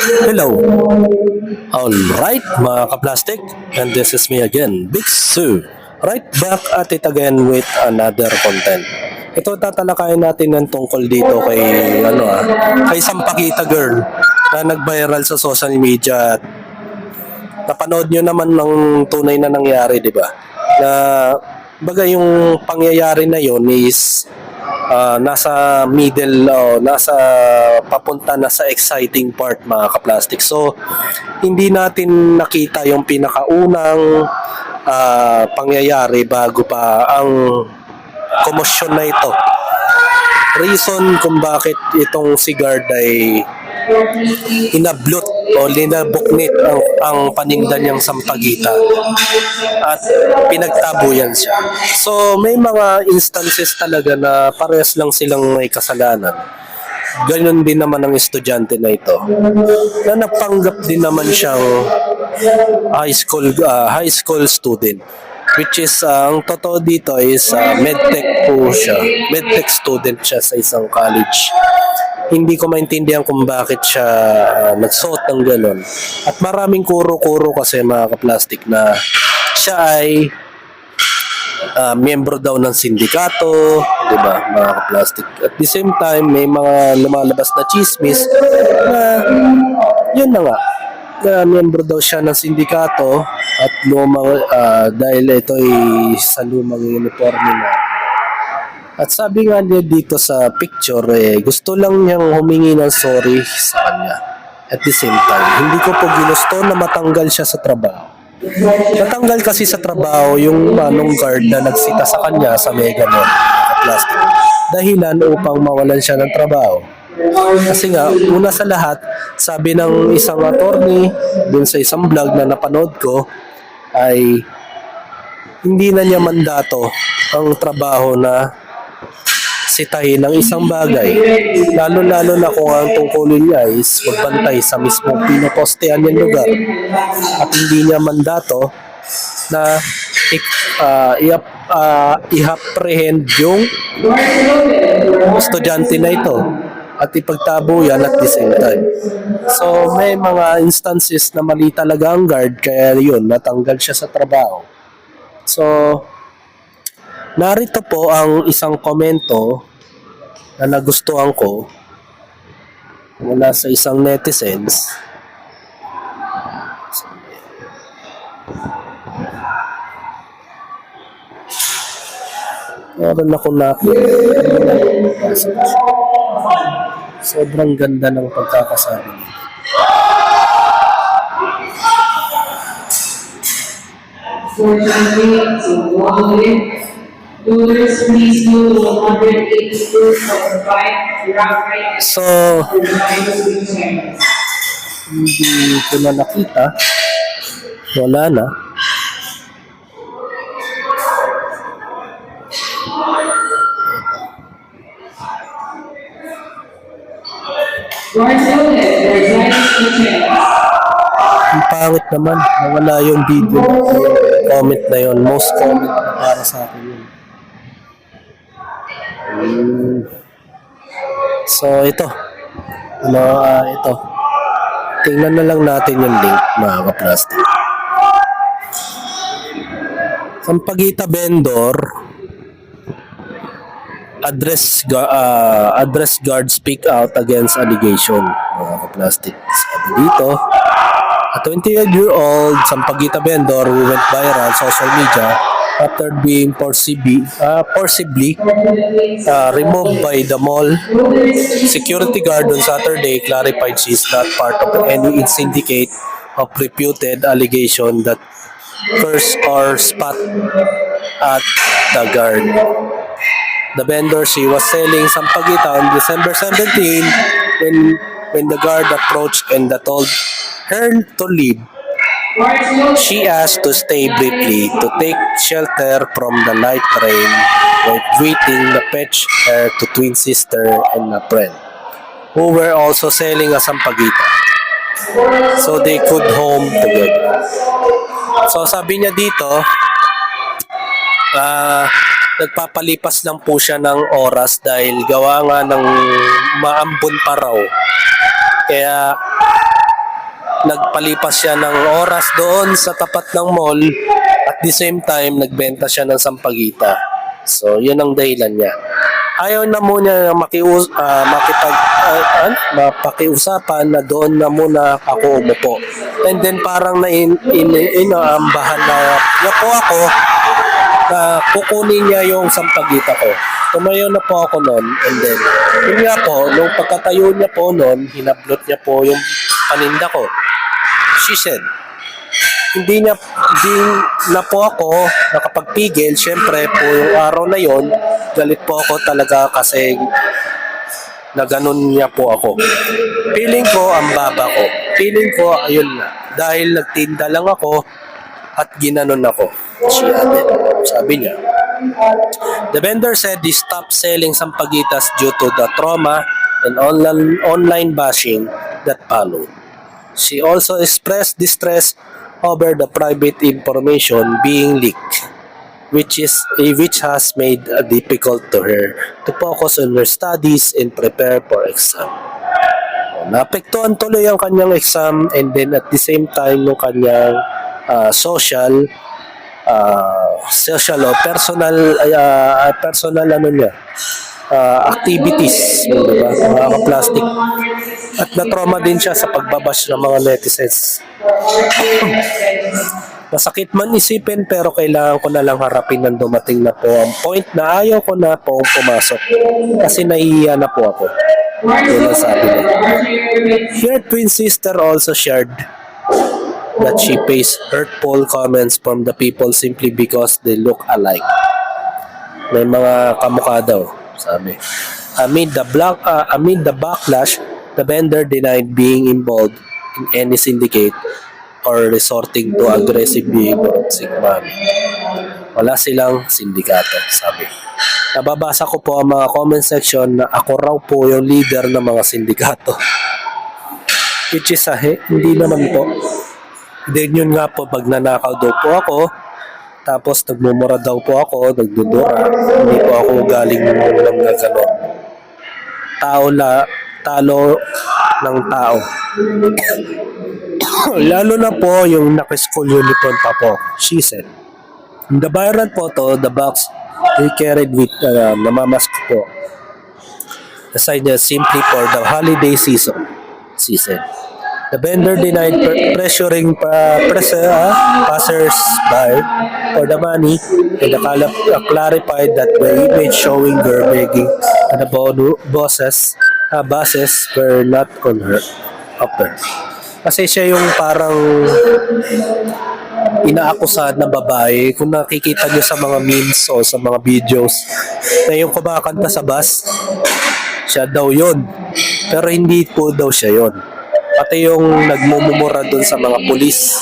Hello. Alright, mga kaplastic, and this is me again, Big Sue. Right back at it again with another content. Ito tatalakayin natin ng tungkol dito kay Sampakita Girl na nag-viral sa social media. Napanood nyo naman ng tunay na nangyari, di ba? Na baga yung pangyayari na yon is nasa middle nasa papunta na sa exciting part, mga kaplastic. So hindi natin nakita yung pinakaunang pangyayari bago pa ang komosyon na ito. Reason kung bakit itong si guard ay inablot o linabuknit ang paninda niyang Sampaguita at pinagtabuyan siya. So may mga instances talaga na parehas lang silang may kasalanan. Ganon din naman ang estudyante na ito na napanggap din naman siyang high school student, which is ang totoo dito is medtech po siya. Medtech student siya sa isang college. Hindi ko maintindihan kung bakit siya nagsuot ng gano'n. At maraming kuro-kuro kasi, mga kaplastik, na siya ay miyembro daw ng sindikato, di ba, mga kaplastik. At the same time, may mga lumalabas na chismis na yun na nga, na miyembro daw siya ng sindikato at dahil ito ay sa lumang uniforme na. At sabi nga niya dito sa picture, gusto lang niyang humingi ng sorry sa kanya. At the same time, hindi ko po ginusto na matanggal siya sa trabaho. Natanggal kasi sa trabaho yung manong guard na nagsita sa kanya sa Mega Mall Plastic. Dahilan upang mawalan siya ng trabaho. Kasi nga, una sa lahat, sabi ng isang attorney dun sa isang vlog na napanood ko, ay hindi na niya mandato ang trabaho na sitahin ng isang bagay, lalo-lalo na kung ang tungkulin niya is magbantay sa mismong pinopostehan niyang lugar at hindi niya mandato na i-apprehend yung estudyante na ito at ipagtabo yan at the same time. So may mga instances na mali talaga ang guard, kaya yun, natanggal siya sa trabaho. So narito po ang isang komento na nagustuhan ko mula sa isang netizens. Meron ako nakita. Sobrang ganda ng pagkakasabi niya. So, hindi ko na nakita. Wala na. Ang pangit naman. Nawala yung video. Comment na yun. Most comment na para sa akin yun. So ito ito, tingnan na lang natin yung link, mga kaplastic. Sampaguita vendor address guard speak out against allegation, mga kaplastic. Sabi dito, a 28-year-old Sampaguita vendor who went viral social media after being forcibly removed by the mall security guard on Saturday, clarified she is not part of any syndicate of reputed allegation that curse or spat at the guard. The vendor, she was selling Sampaguita on December 17 when the guard approached and told her to leave. She asked to stay briefly to take shelter from the light rain while greeting the fetch her to twin sister and a friend who were also selling a Sampaguita so they could home together. So sabi niya dito, nagpapalipas lang po siya ng oras dahil gawa nga ng maambon pa raw. Kaya nagpalipas siya ng oras doon sa tapat ng mall at the same time nagbenta siya ng sampagita. So, yun ang dahilan niya. Ayaw na muna mapakiusapan na doon na muna ako umupo. And then parang inaambahan na po ako na kukunin niya yung sampagita ko. Tumayo na po ako noon, and then yun nga po, nung pagkatayo niya po noon, hinablot niya po yung paninda ko. She said, hindi na po ako nakapagpigil. Syempre po yung araw na yon, galit po ako talaga kasi na ganun niya po ako. Feeling ko ang baba ko. Feeling ko ayun na. Dahil nagtinda lang ako at ginanon ako. She added. Sabi niya, the vendor said he stopped selling sampagitas due to the trauma and online bashing that followed. She also expressed distress over the private information being leaked, which has made it difficult to her to focus on her studies and prepare for exam. Naapektuhan tuloy ang kanyang exam, and then at the same time yung kanyang social o personal ano niya, activities, diba? Mga ka-plastic. At na-trauma din siya sa pagbabash ng mga netizens. Masakit man isipin, pero kailangan ko na lang harapin nang dumating na po ang point na ayaw ko na po pumasok kasi nahihiya na po ako. Yun ang sabi niya. Her twin sister also shared that she faced hurtful comments from the people simply because they look alike. May mga kamukha daw, sabi. Amid the backlash, the vendor denied being involved in any syndicate or resorting to aggressive behavior. Wala silang sindikato, sabi. Nababasa ko po ang mga comment section na ako raw po yung leader ng mga sindikato. Which is hindi naman po. Then yun nga po, pag nanakaw daw po ako, tapos nagmumura daw po ako, nagdudura, hindi po ako galing ng gano'n. Talo ng tao. Lalo na po yung naka-school uniform pa po, she said. In the viral photo, the box he carried with namamask po. The sign is simply for the holiday season, she said. The vendor denied pressuring passers-by for the money and clarified that the image showing her begging and the buses were not on her upper. Kasi siya yung parang inaakusahan na babae. Kung nakikita niyo sa mga memes o sa mga videos na yung kumakanta sa bus, siya daw yun. Pero hindi po daw siya yun. Pati yung nagmumura doon sa mga pulis,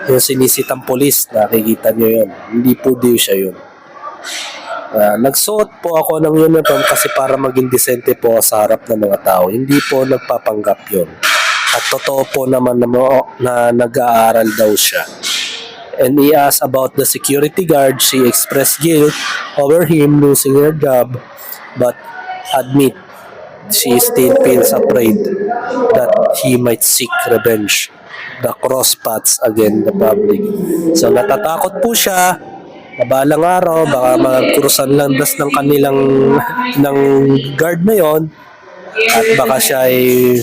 yung sinisitang pulis, nakikita nyo yun. Hindi po daw siya yun. Nagsuot po ako ng uniform kasi para maging decente po sa harap ng mga tao. Hindi po nagpapanggap yun. At totoo po naman na nag-aaral daw siya. And he asked about the security guard. She expressed guilt over him losing her job, but admit she still feels afraid that he might seek revenge. The cross paths again the public. So natatakot po siya na balang araw baka magkurusan landas ng kanilang ng guard na yon at baka siya ay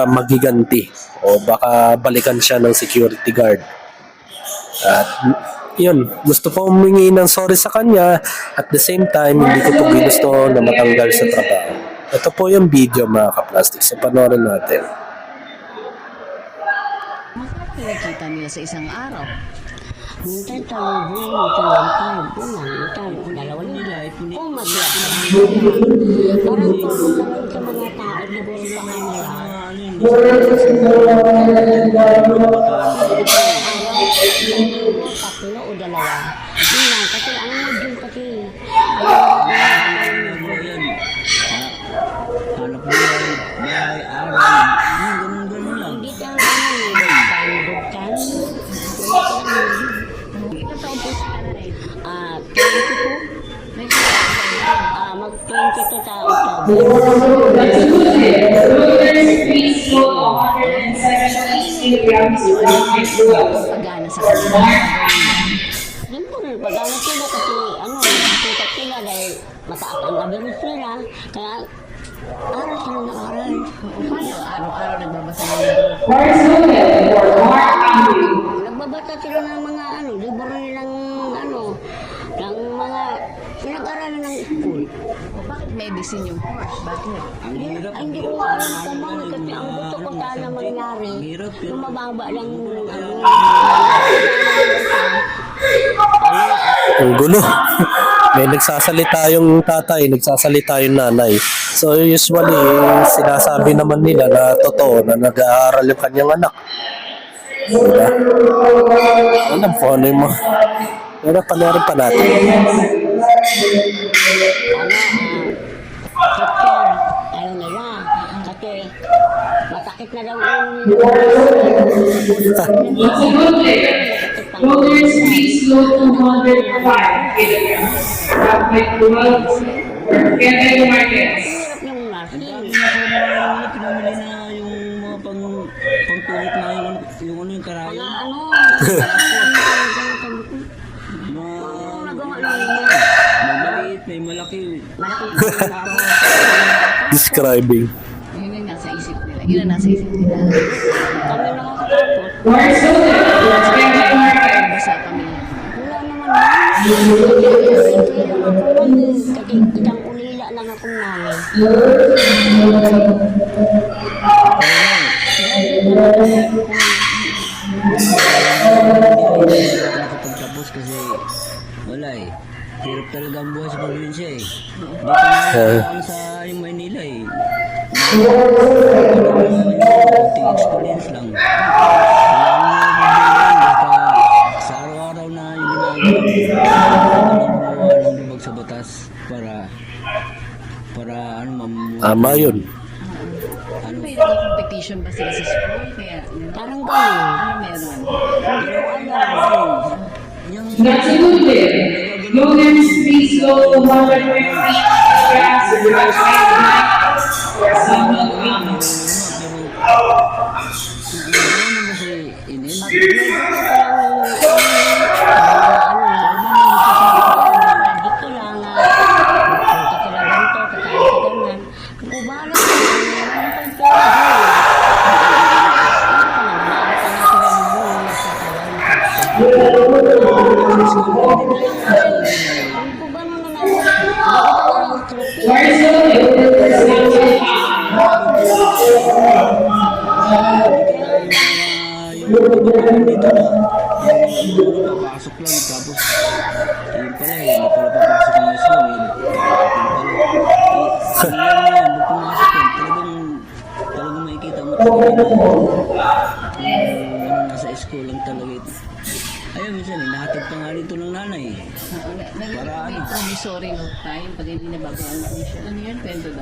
magiganti o baka balikan siya ng security guard. At yun, gusto ko humingi ng sorry sa kanya, at the same time hindi ko po ginusto na matanggal sa trabaho. Ito po yung video, mga ka-plastic. So, panoorin natin. Nakikita niyo sa isang araw. Minsan tawag mo, minsan 1.5. Dalawa nila. Kung mag-iap na parang pagpunta sa mga tao na buong sa kanila. Tatlo o dalawa. Yun lang, kasi ang mag-yun kasi. Hanap buhay, bahay, aral, ganun lang. Hindi ka pandugkan. Mag-22 tao ito. pagana sa kanila. Siyempre, pagana sila kasi tutok sila dahil mataas ang abilis nila. Kaya aral sila ng aral. Paano araw-araw nagbabasa ng libro? Nagbabasa sila ng mga libro nilang ng mga pinag-aralan ng school. O bakit medicine yung course? Bakit? Ang hirap. Ay, hindi ko alam kung bakit kasi ang gusto ko sana mangyari, yung mababa lang Ang gulo. May nagsasalita yung tatay, nagsasalita yung nanay. So usually, sinasabi naman nila na totoo na nag-aaral yung kanyang anak. Diba? Alam po ano yung mga... Pero panoorin pa natin. Doctor, ayaw nila. Kasi masakit na daw yung Voters, please go to 105 kilograms. Traffic rules. Kevin Marquez. hirap yung nursing. Pinamili na yung mga pangtulot na yung karayo. Nagawa na yun. May maliit, may malaki. Describing. Yun yung nasa isip nila. Yun ang nasa isip nila. Kami nakakatakot. Warsaw, Kevin Marquez. Basa kami. Wala naman kasi isang ulila lang akong nanay. Nakapagtapos kasi wala eh. Hirap talaga ang buhay sa probinsya eh. Dito na sa yung Maynila eh. Konting experience lang. Basta sa araw-araw na yung ginagawa ng libag sa batas para Tama yun. Ano ba yung competition ba sila sa school? Kaya, Parang gano'n. ano meron? That's a good bit. Voters, please go to 150 kilograms. Dito lang na punta sila ganito, kakain sa ganyan. Kung bahala sila, meron pang Warsaw, voters, papasok lang tapos yun pala eh, hindi pala papasok ng school eh. Pumasok yan, talagang makikita mo talaga na nasa school lang talaga ito. Ayun, minsan eh, nahatid pa nga dito ng nanay eh. Para May ano? promissory note tayo pag hindi nababayaran ang tuition. Ano yan? Pwede ba?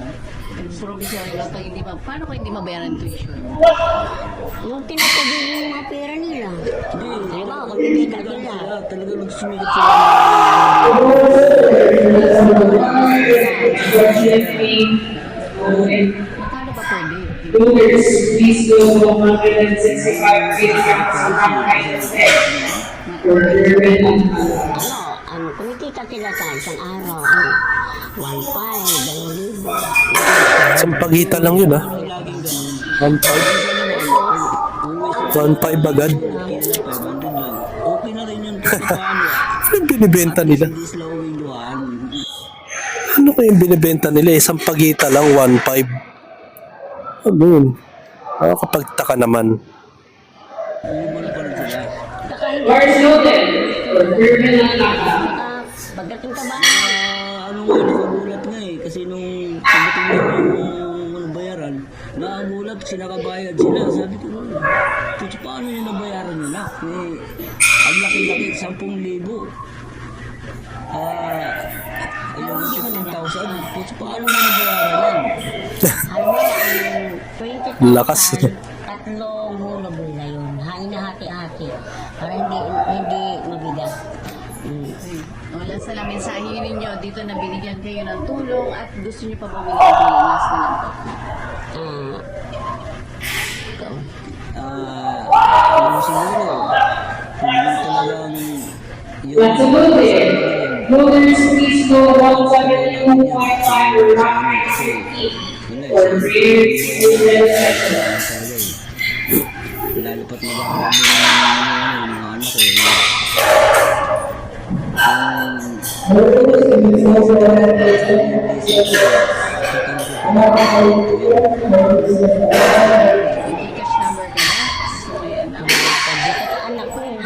Promissory note pag hindi paano kung hindi mabayaran ang tuition? yung tinatagin yung mga pera nila. Hindi, Di ba, magkikita sila. talaga nagsumigat sila. Paano ba pwede? Voters, please go to 165 kilograms. For German Kumikita sila sa isang araw, 1,500, 2,000. Isang pagitan lang yun, ha? 1.5. 1.5 agad. 500 lang. Okay na rin yung paano. Ano yung binibenta nila? Hindi sila uwiluan. Ano kayong binibenta nila? Isang pagitan lang, 1.5. Ano yun? Nakakapagtaka naman. Uwiluan pa rin sila. Warsaw, for German Pagdating ka ba? Ano nga, nakagulat nga eh. Kasi nung pagdating na yung bayaran, nakagulat, sinakabayad sila. Sabi ko, Tuts, paano yung nabayaran nila? Eh, ang laki-laki, 10,000. Ayun, 15,000. Tuts, paano yung nabayaran yan? Ano ang 20,000, Lakas. tatlong hulog nila yun. Hinahati-hati. Para hindi mabigat. Wala sa lang mensahe ninyo dito na binigyan kayo ng tulong at gusto niyo pa ba binigyan kayo ng last na lang po? Ah, Ah, siguro, kung yun talagang That's a good day. Voters, please go 172.5 or route 950 for bridge intersection. lalo pat nag-aaral yung mga anak ko. May cash number ka ba? So, ayan na. Pagdito sa anak ko eh.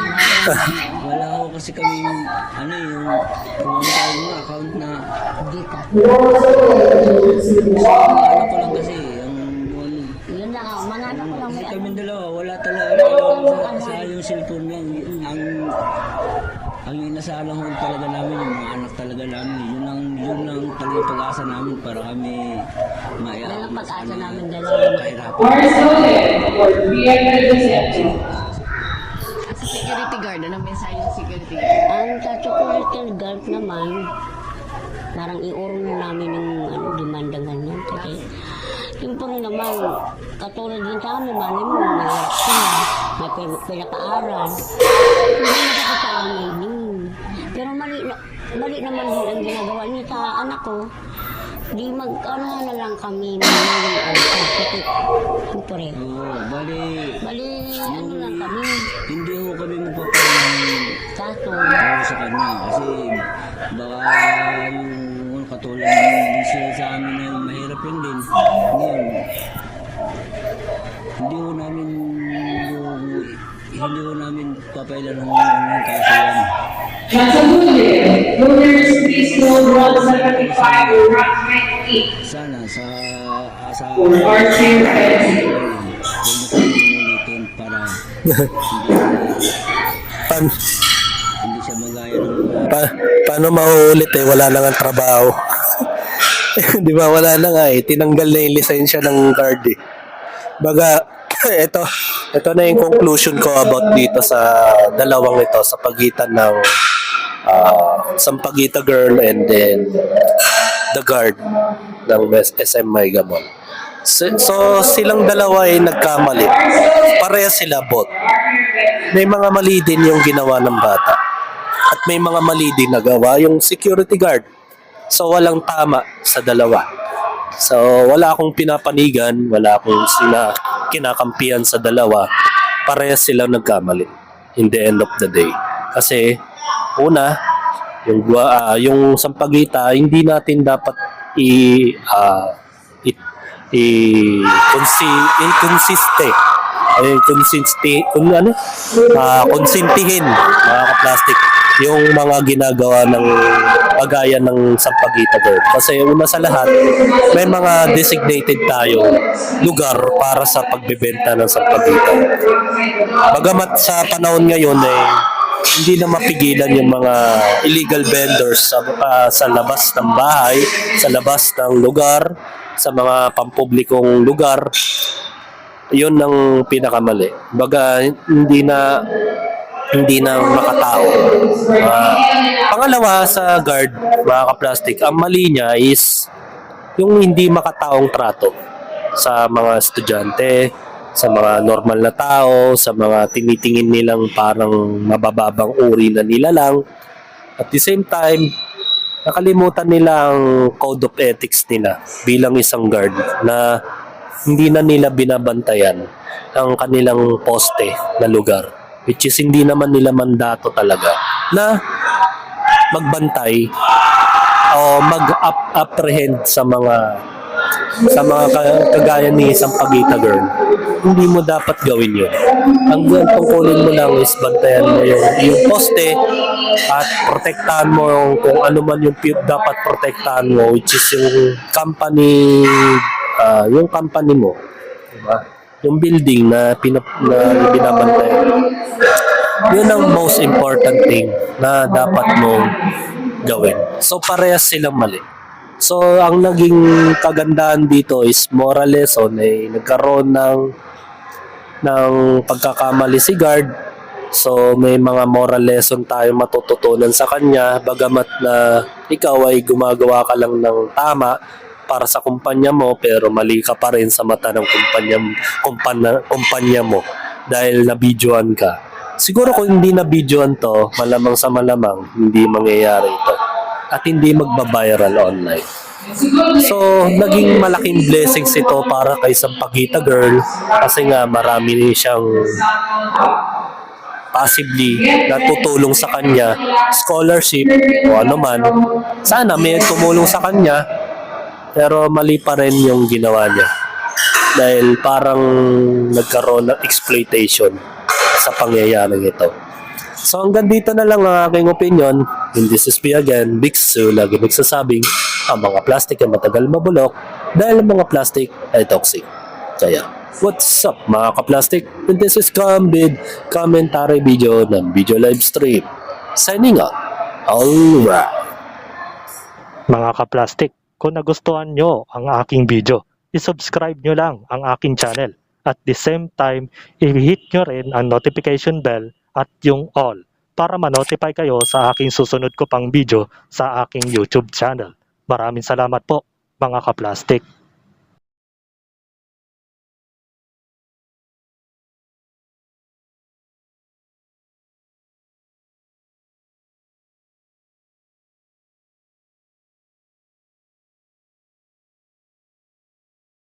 Wala ako kasi kami, ano yung tawag mo account na Dito. anak ko lang kasi, ang ano, Yun lang, mga anak ko lang may kami ano. dalawa, wala talaga sa yung cellphone niya, ang inasalang ho talaga namin, yung mga anak talaga namin, yun lang talaga pag-asa namin para kami Yan ang pag-asa namin dalawa. kahirapan. Marsolet for via intersection. Sa security guard, anong mensahe ng security guard? Ang security guard naman, parang iurong na namin yung demanda ganyan. Kasi, siyempre naman, katulad din sa amin, mali mo, mahirap sila, may pinapaaral. Hindi nakakita sa amin din. Pero mali naman din ang ginagawa niya sa anak ko. Di ano na lang kami, kasi, siyempre, Bali, ano lang kami, hindi ho kami magpapalang kaso, sa kanya kasi baka yung katulad din siya sa amin na mahirap yun din. Ngayon, hindi ho namin papailan ng kaso yan. That's a good day. Voters, please go 175 or route 950 Sana sa for RC Fence. huwag na kami ulitin para Pan, hindi siya magaya ng paano mauulit eh? Wala na nga trabaho. Di ba? Wala na nga eh. Tinanggal na yung lisensya ng guard eh. Baga, ito na yung conclusion ko about dito sa dalawang ito sa pagitan ng Sampaguita girl and then the guard ng SM Maygamon. So silang dalawa ay nagkamali. Pareha sila both. May mga mali din yung ginawa ng bata. At may mga mali din nagawa yung security guard. So walang tama sa dalawa. So wala akong pinapanigan, wala akong kinakampihan sa dalawa. Pareha silang nagkamali in the end of the day. Kasi una, yung Sampaguita, hindi natin dapat konsintihin mga ka-plastic yung mga ginagawa ng pagaya ng Sampaguita girl. Kasi una sa lahat, may mga designated tayo lugar para sa pagbebenta ng Sampaguita. Bagamat sa panahon ngayon hindi na mapigilan yung mga illegal vendors sa labas ng bahay, sa labas ng lugar, sa mga pampublikong lugar. Yun ang pinakamali. Baga hindi na makatao. Pangalawa sa guard, mga ka-plastic, ang mali niya is yung hindi makataong trato sa mga estudyante, sa mga normal na tao, sa mga tinitingin nilang parang mabababang uri na nila lang. At the same time, nakalimutan nila ang code of ethics nila bilang isang guard na hindi na nila binabantayan ang kanilang poste na lugar. Which is hindi naman nila mandato talaga na magbantay o mag-apprehend sa mga kagaya ni Sampaguita girl. Hindi mo dapat gawin yun. Ang tungkulin mo lang is bantayan mo yung poste at protektahan mo kung ano man yung dapat protektahan mo, which is yung company mo, diba? Yung building na binabantayan. Yun ang most important thing na dapat mo gawin. So parehas silang mali. So ang naging kagandahan dito is moral lesson ay nagkaroon ng pagkakamali si guard. So may mga moral lesson tayo matututunan sa kanya, bagamat na ikaw ay gumagawa ka lang ng tama para sa kumpanya mo pero mali ka pa rin sa mata ng kumpanya mo. dahil nabidyoan ka. Siguro kung hindi nabidyoan to, malamang sa malamang, hindi mangyayari ito. At hindi magbabiral online. So, naging malaking blessings ito para kay Sampaguita Girl kasi nga marami siyang possibly natutulong sa kanya, scholarship o ano man. Sana may tumulong sa kanya, pero mali pa rin yung ginawa niya. Dahil parang nagkaroon ng exploitation sa pangyayaring ito. So hanggang dito na lang ang aking opinion. And this is me again, Big Sue, lagi nagsasabing ang mga plastic ay matagal mabulok dahil ang mga plastic ay toxic. Kaya, what's up mga ka-plastic? And this is Cambid, commentary video ng video live stream. Signing out. Alright. Mga ka-plastic, kung nagustuhan nyo ang aking video, isubscribe nyo lang ang aking channel. At the same time, i-hit nyo rin ang notification bell at yung all para ma-notify kayo sa aking susunod ko pang video sa aking YouTube channel. Maraming salamat po mga ka-plastic.